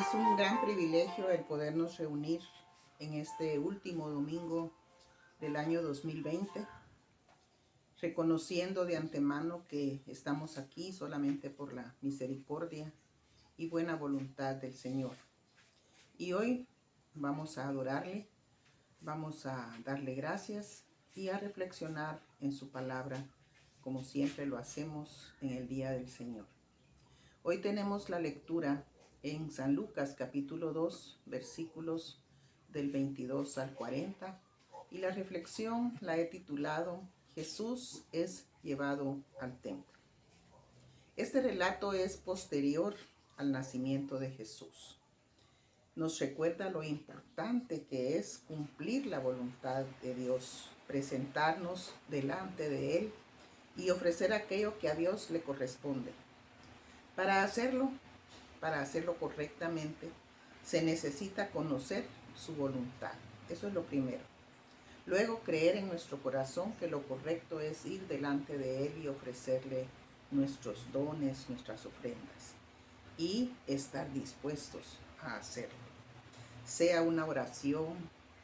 Es un gran privilegio el podernos reunir en este último domingo del año 2020, reconociendo de antemano que estamos aquí solamente por la misericordia y buena voluntad del Señor. Y hoy vamos a adorarle, vamos a darle gracias y a reflexionar en su palabra, como siempre lo hacemos en el día del Señor. Hoy tenemos la lectura en San Lucas capítulo 2, versículos del 22 al 40, y la reflexión la he titulado Jesús es llevado al templo. Este relato es posterior al nacimiento de Jesús. Nos recuerda lo importante que es cumplir la voluntad de Dios, presentarnos delante de Él y ofrecer aquello que a Dios le corresponde. Para hacerlo correctamente, se necesita conocer su voluntad. Eso es lo primero. Luego, creer en nuestro corazón que lo correcto es ir delante de Él y ofrecerle nuestros dones, nuestras ofrendas. Y estar dispuestos a hacerlo. Sea una oración,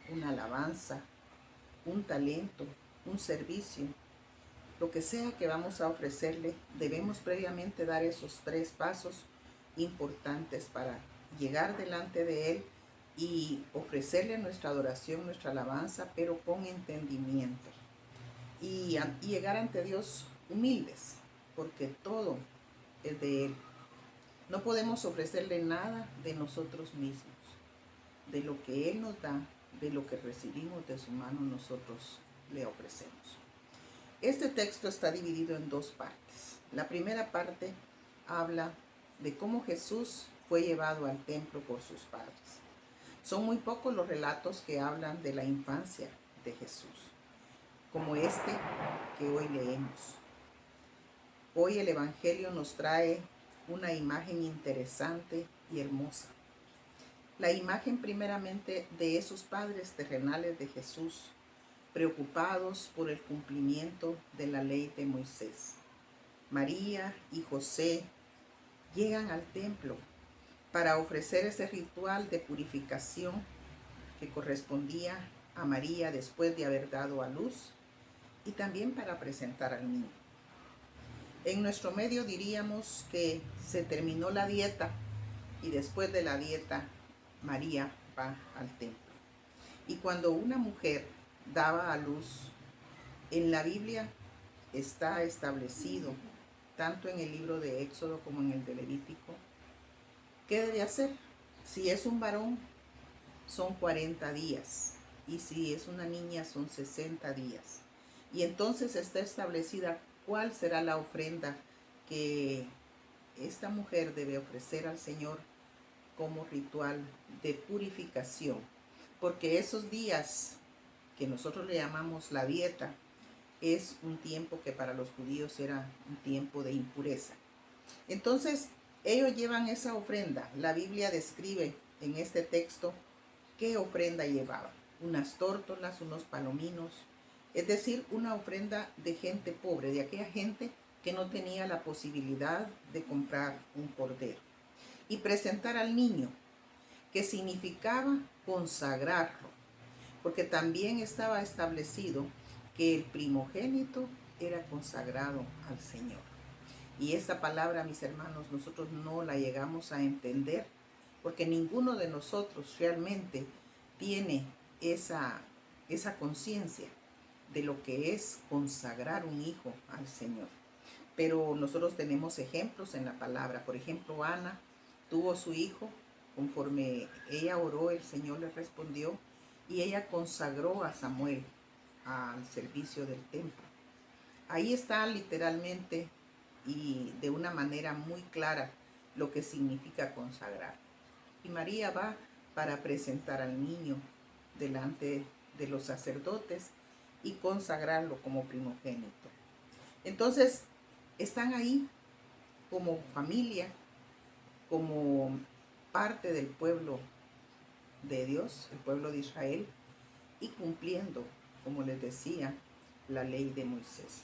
una alabanza, un talento, un servicio, lo que sea que vamos a ofrecerle, debemos previamente dar esos 3 pasos importantes para llegar delante de Él y ofrecerle nuestra adoración, nuestra alabanza, pero con entendimiento. Y llegar ante Dios humildes, porque todo es de Él. No podemos ofrecerle nada de nosotros mismos. De lo que Él nos da, de lo que recibimos de su mano, nosotros le ofrecemos. Este texto está dividido en 2 partes. La primera parte habla de cómo Jesús fue llevado al templo por sus padres. Son muy pocos los relatos que hablan de la infancia de Jesús, como este que hoy leemos. Hoy el Evangelio nos trae una imagen interesante y hermosa. La imagen primeramente de esos padres terrenales de Jesús, preocupados por el cumplimiento de la ley de Moisés. María y José llegan al templo para ofrecer ese ritual de purificación que correspondía a María después de haber dado a luz y también para presentar al niño. En nuestro medio diríamos que se terminó la dieta y después de la dieta María va al templo. Y cuando una mujer daba a luz, en la Biblia está establecido, tanto en el libro de Éxodo como en el de Levítico, ¿qué debe hacer? Si es un varón, son 40 días. Y si es una niña, son 60 días. Y entonces está establecida cuál será la ofrenda que esta mujer debe ofrecer al Señor como ritual de purificación. Porque esos días que nosotros le llamamos la dieta, es un tiempo que para los judíos era un tiempo de impureza. Entonces, ellos llevan esa ofrenda. La Biblia describe en este texto qué ofrenda llevaba. Unas tórtolas, unos palominos, es decir, una ofrenda de gente pobre, de aquella gente que no tenía la posibilidad de comprar un cordero. Y presentar al niño, que significaba consagrarlo, porque también estaba establecido que el primogénito era consagrado al Señor. Y esta palabra, mis hermanos, nosotros no la llegamos a entender, porque ninguno de nosotros realmente tiene esa conciencia de lo que es consagrar un hijo al Señor. Pero nosotros tenemos ejemplos en la palabra. Por ejemplo, Ana tuvo su hijo, conforme ella oró, el Señor le respondió, y ella consagró a Samuel al servicio del templo. Ahí está literalmente y de una manera muy clara lo que significa consagrar. Y María va para presentar al niño delante de los sacerdotes y consagrarlo como primogénito. Entonces, están ahí como familia, como parte del pueblo de Dios, el pueblo de Israel, y cumpliendo, como les decía, la ley de Moisés.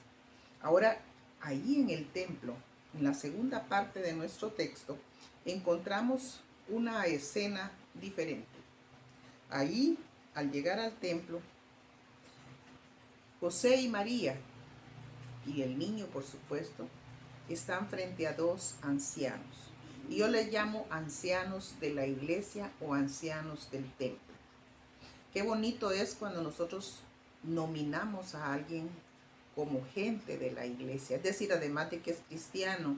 Ahora, allí en el templo, en la segunda parte de nuestro texto, encontramos una escena diferente. Ahí, al llegar al templo, José y María, y el niño por supuesto, están frente a dos ancianos. Y yo les llamo ancianos de la iglesia o ancianos del templo. Qué bonito es cuando nosotros nominamos a alguien como gente de la iglesia. Es decir, además de que es cristiano,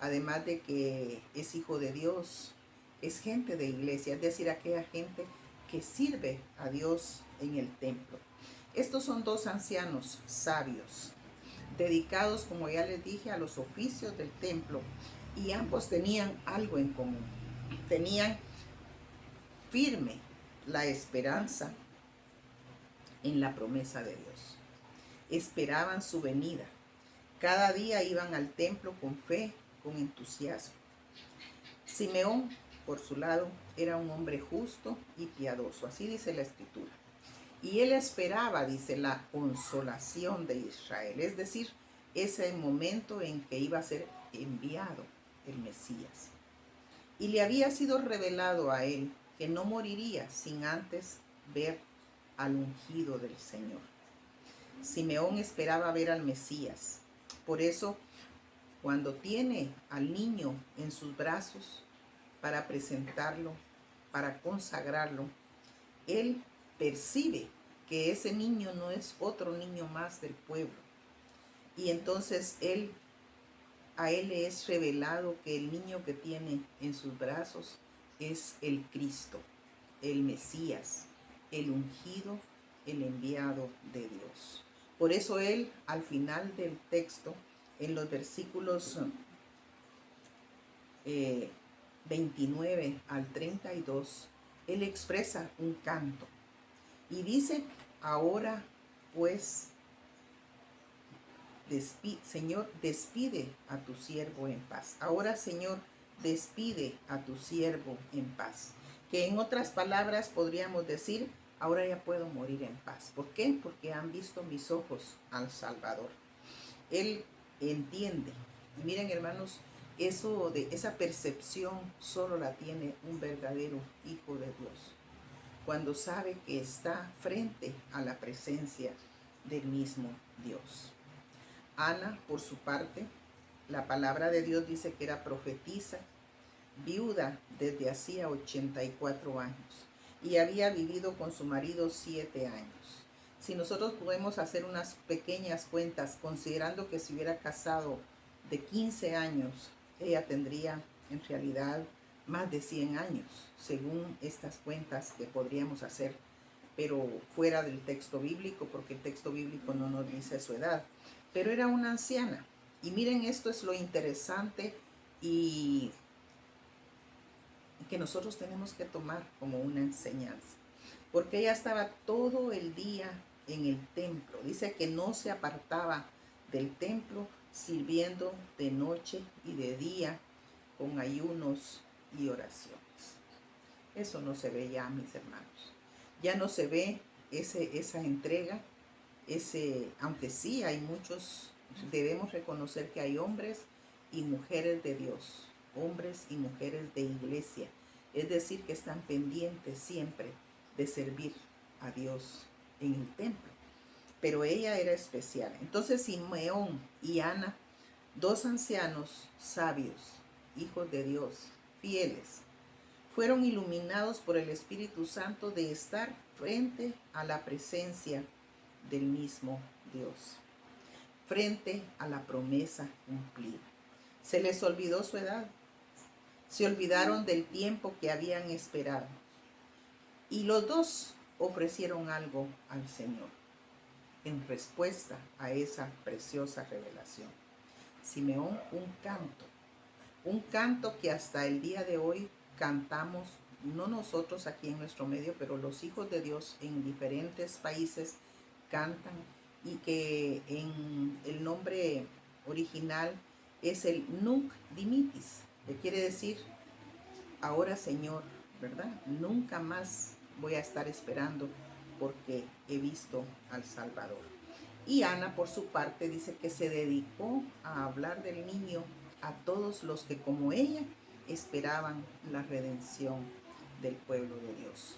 además de que es hijo de Dios, es gente de iglesia. Es decir, aquella gente que sirve a Dios en el templo. Estos son dos ancianos sabios, dedicados, como ya les dije, a los oficios del templo. Y ambos tenían algo en común. Tenían firme la esperanza en la promesa de Dios. Esperaban su venida. Cada día iban al templo con fe, con entusiasmo. Simeón, por su lado, era un hombre justo y piadoso, así dice la Escritura. Y él esperaba, dice, la consolación de Israel, es decir, ese momento en que iba a ser enviado el Mesías. Y le había sido revelado a él que no moriría sin antes ver al ungido del Señor. Simeón esperaba ver al Mesías. Por eso, cuando tiene al niño en sus brazos para presentarlo, para consagrarlo, él percibe que ese niño no es otro niño más del pueblo. Y entonces a él le es revelado que el niño que tiene en sus brazos es el Cristo, el Mesías, el ungido, el enviado de Dios. Por eso él, al final del texto, en los versículos 29 al 32, él expresa un canto. Y dice, ahora pues, Señor, despide a tu siervo en paz. Ahora, Señor, despide a tu siervo en paz. Que en otras palabras podríamos decir, ahora ya puedo morir en paz. ¿Por qué? Porque han visto mis ojos al Salvador. Él entiende. Y miren, hermanos, esa percepción solo la tiene un verdadero hijo de Dios, cuando sabe que está frente a la presencia del mismo Dios. Ana, por su parte, la palabra de Dios dice que era profetisa, viuda desde hacía 84 años y había vivido con su marido 7 años. Si nosotros podemos hacer unas pequeñas cuentas, considerando que si hubiera casado de 15 años, ella tendría en realidad más de 100 años, según estas cuentas que podríamos hacer, pero fuera del texto bíblico, porque el texto bíblico no nos dice su edad. Pero era una anciana. Y miren, esto es lo interesante y que nosotros tenemos que tomar como una enseñanza. Porque ella estaba todo el día en el templo. Dice que no se apartaba del templo, sirviendo de noche y de día con ayunos y oraciones. Eso no se ve ya, mis hermanos. Ya no se ve esa entrega, aunque sí hay muchos, debemos reconocer que hay hombres y mujeres de Dios, hombres y mujeres de iglesia, es decir, que están pendientes siempre de servir a Dios en el templo. Pero ella era especial. Entonces Simeón y Ana, dos ancianos sabios, hijos de Dios, fieles, fueron iluminados por el Espíritu Santo de estar frente a la presencia del mismo Dios, frente a la promesa cumplida. Se les olvidó su edad, se olvidaron del tiempo que habían esperado y los dos ofrecieron algo al Señor en respuesta a esa preciosa revelación. Simeón, un canto que hasta el día de hoy cantamos, no nosotros aquí en nuestro medio, pero los hijos de Dios en diferentes países cantan, y que en el nombre original es el Nunc Dimittis, que quiere decir, ahora Señor, ¿verdad? Nunca más voy a estar esperando porque he visto al Salvador. Y Ana, por su parte, dice que se dedicó a hablar del niño a todos los que como ella esperaban la redención del pueblo de Dios.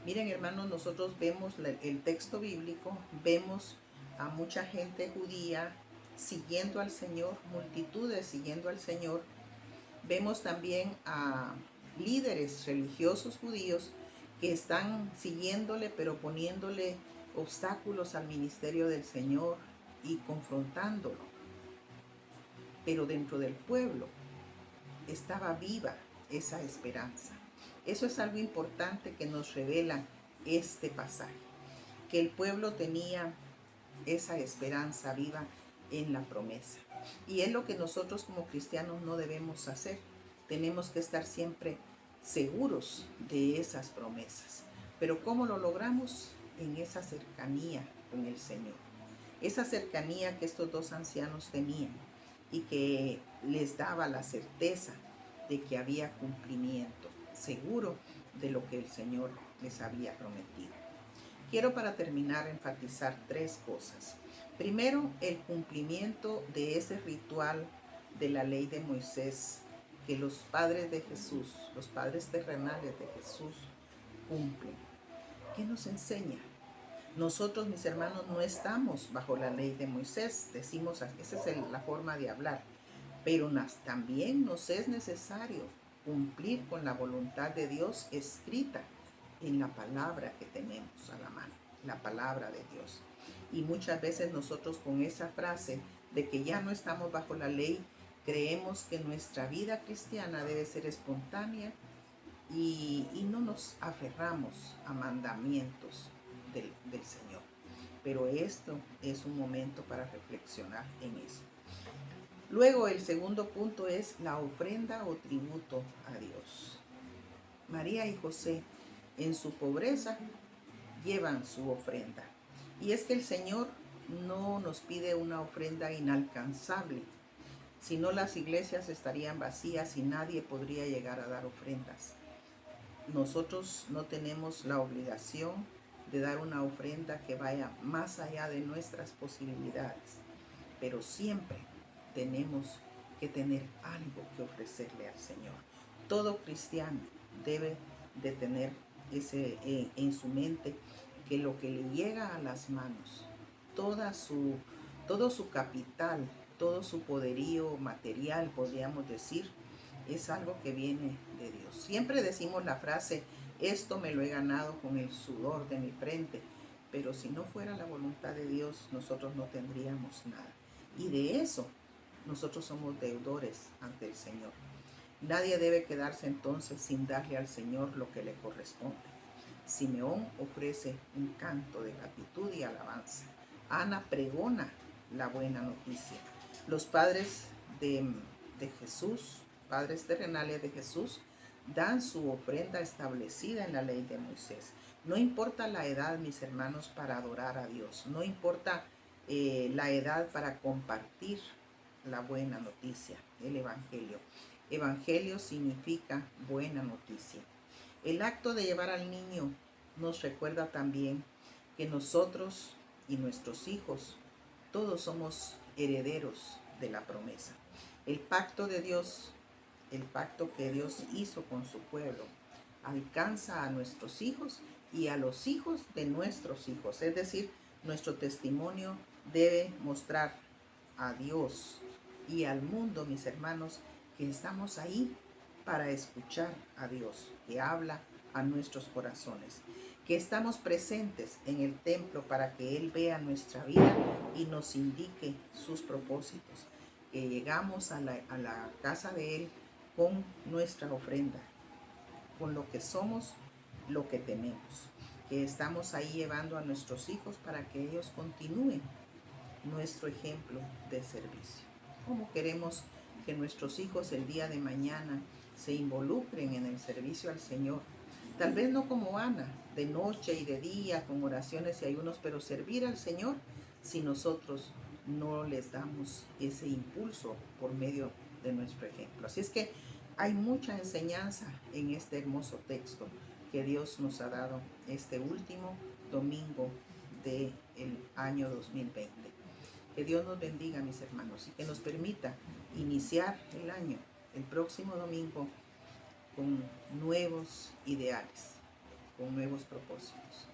Miren, hermanos, nosotros vemos el texto bíblico, vemos a mucha gente judía siguiendo al Señor, multitudes siguiendo al Señor. Vemos también a líderes religiosos judíos que están siguiéndole, pero poniéndole obstáculos al ministerio del Señor y confrontándolo. Pero dentro del pueblo estaba viva esa esperanza. Eso es algo importante que nos revela este pasaje, que el pueblo tenía esa esperanza viva en la promesa. Y es lo que nosotros como cristianos no debemos hacer. Tenemos que estar siempre seguros de esas promesas. Pero ¿cómo lo logramos? En esa cercanía con el Señor. Esa cercanía que estos dos ancianos tenían y que les daba la certeza de que había cumplimiento seguro de lo que el Señor les había prometido. Quiero para terminar enfatizar tres cosas. Primero, el cumplimiento de ese ritual de la ley de Moisés que los padres de Jesús, los padres terrenales de Jesús, cumplen. ¿Qué nos enseña? Nosotros, mis hermanos, no estamos bajo la ley de Moisés, decimos, esa es la forma de hablar, pero también nos es necesario cumplir con la voluntad de Dios escrita en la palabra que tenemos a la mano, la palabra de Dios. Y muchas veces nosotros con esa frase de que ya no estamos bajo la ley, creemos que nuestra vida cristiana debe ser espontánea y no nos aferramos a mandamientos del Señor. Pero esto es un momento para reflexionar en eso. Luego el segundo punto es la ofrenda o tributo a Dios. María y José en su pobreza llevan su ofrenda. Y es que el Señor no nos pide una ofrenda inalcanzable, si no las iglesias estarían vacías y nadie podría llegar a dar ofrendas. Nosotros no tenemos la obligación de dar una ofrenda que vaya más allá de nuestras posibilidades, pero siempre tenemos que tener algo que ofrecerle al Señor. Todo cristiano debe de tener en su mente que lo que le llega a las manos, todo su capital, todo su poderío material, podríamos decir, es algo que viene de Dios. Siempre decimos la frase, esto me lo he ganado con el sudor de mi frente, pero si no fuera la voluntad de Dios, nosotros no tendríamos nada. Y de eso, nosotros somos deudores ante el Señor. Nadie debe quedarse entonces sin darle al Señor lo que le corresponde. Simeón ofrece un canto de gratitud y alabanza. Ana pregona la buena noticia. Los padres de Jesús, padres terrenales de Jesús, dan su ofrenda establecida en la ley de Moisés. No importa la edad, mis hermanos, para adorar a Dios. No importa la edad para compartir la buena noticia, el Evangelio. Evangelio significa buena noticia. El acto de llevar al niño nos recuerda también que nosotros y nuestros hijos, todos somos herederos de la promesa. El pacto de Dios, el pacto que Dios hizo con su pueblo, alcanza a nuestros hijos y a los hijos de nuestros hijos. Es decir, nuestro testimonio debe mostrar a Dios y al mundo, mis hermanos, que estamos ahí para escuchar a Dios, que habla a nuestros corazones, que estamos presentes en el templo para que Él vea nuestra vida y nos indique sus propósitos, que llegamos a la casa de Él con nuestra ofrenda, con lo que somos, lo que tenemos, que estamos ahí llevando a nuestros hijos para que ellos continúen nuestro ejemplo de servicio. ¿Cómo queremos que nuestros hijos el día de mañana se involucren en el servicio al Señor? Tal vez no como Ana, de noche y de día, con oraciones y ayunos, pero servir al Señor si nosotros no les damos ese impulso por medio de nuestro ejemplo. Así es que hay mucha enseñanza en este hermoso texto que Dios nos ha dado este último domingo del año 2020. Que Dios nos bendiga, mis hermanos, y que nos permita iniciar el año, el próximo domingo, con nuevos ideales, con nuevos propósitos.